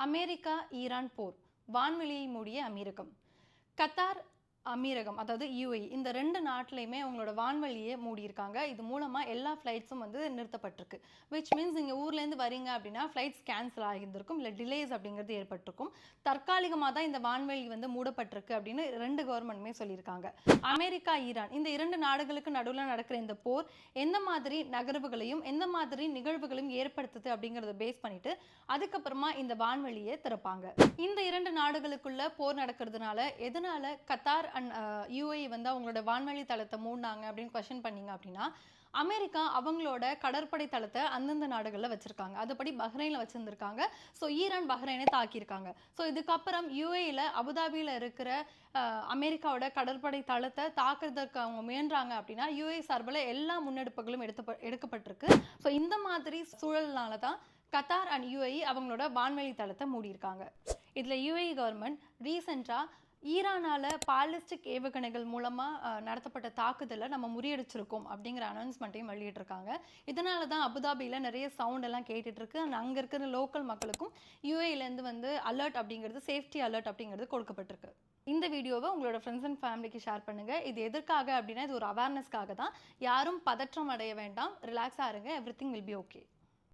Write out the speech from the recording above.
America Iran போர், வான்வெளியை மூடிய அமீரகம். Qatar அமீரகம் அதாவது UAE இந்த ரெண்டு நாட்டிலையுமே அவங்களோட வான்வெளியை மூடியிருக்காங்க. இது மூலமாக எல்லா ஃப்ளைட்ஸும் வந்து நிறுத்தப்பட்டிருக்கு. விச் மீன்ஸ் நீங்கள் ஊர்லேருந்து வரீங்க அப்படின்னா ஃப்ளைட்ஸ் கேன்சல் ஆகியிருந்திருக்கும், இல்லை டிலேஸ் அப்படிங்கிறது ஏற்பட்டிருக்கும். தற்காலிகமாக தான் இந்த வான்வெளி வந்து மூடப்பட்டிருக்கு அப்படின்னு ரெண்டு கவர்மெண்ட்டுமே சொல்லியிருக்காங்க. அமெரிக்கா ஈரான் இந்த இரண்டு நாடுகளுக்கு நடுவில் நடக்கிற இந்த போர் எந்த மாதிரி நகர்வுகளையும் எந்த மாதிரி நிகழ்வுகளையும் ஏற்படுத்துது அப்படிங்கிறத பேஸ் பண்ணிட்டு அதுக்கப்புறமா இந்த வான்வெளியை திறப்பாங்க. இந்த இரண்டு நாடுகளுக்குள்ள போர் நடக்கிறதுனால எதனால கத்தார் அண்ட் யுஏஇ வந்து அவங்களோட வான்வெளி தளத்தை மூடினாங்க அப்படின்னு கொஸ்டின் பண்ணீங்க அப்படின்னா, அமெரிக்கா அவங்களோட கடற்படை தளத்தை அந்தந்த நாடுகளில் வச்சிருக்காங்க. அதுபடி பஹ்ரைனில் வச்சிருந்திருக்காங்க. ஸோ ஈரான் பஹ்ரைனை தாக்கியிருக்காங்க. ஸோ இதுக்கப்புறம் யுஏஇல அபுதாபியில் இருக்கிற அமெரிக்காவோட கடற்படை தளத்தை தாக்குறதுக்கு அவங்க முயன்றாங்க அப்படின்னா யுஏஇ சார்பில் எல்லா முன்னெடுப்புகளும் எடுக்கப்பட்டிருக்கு. ஸோ இந்த மாதிரி சூழல்னால தான் கத்தார் அண்ட் யுஏஇ அவங்களோட வான்வெளி தளத்தை மூடியிருக்காங்க. இதில் யுஏஇ கவர்மெண்ட் ரீசெண்டாக ஈரானால் பாலிஸ்டிக் ஏவுகணைகள் மூலமாக நடத்தப்பட்ட தாக்குதலை நம்ம முறியடிச்சிருக்கோம் அப்படிங்கிற அனௌன்ஸ்மெண்ட்டையும் வெளியிட்டிருக்காங்க. இதனால தான் அபுதாபியில் நிறைய சவுண்ட் எல்லாம் கேட்டுட்ருக்கு. அங்கே இருக்கிற லோக்கல் மக்களுக்கும் யுஏஇலேருந்து வந்து அலர்ட் அப்படிங்கிறது, சேஃப்டி அலர்ட் அப்படிங்கிறது கொடுக்கப்பட்டிருக்கு. இந்த வீடியோவை உங்களோட ஃப்ரெண்ட்ஸ் அண்ட் ஃபேமிலிக்கு ஷேர் பண்ணுங்கள். இது எதற்காக அப்படின்னா இது ஒரு அவேர்னஸ்க்காக தான். யாரும் பதற்றம் அடைய வேண்டாம், ரிலாக்ஸாக இருங்க, எவ்ரிதிங் வில் பி ஓகே.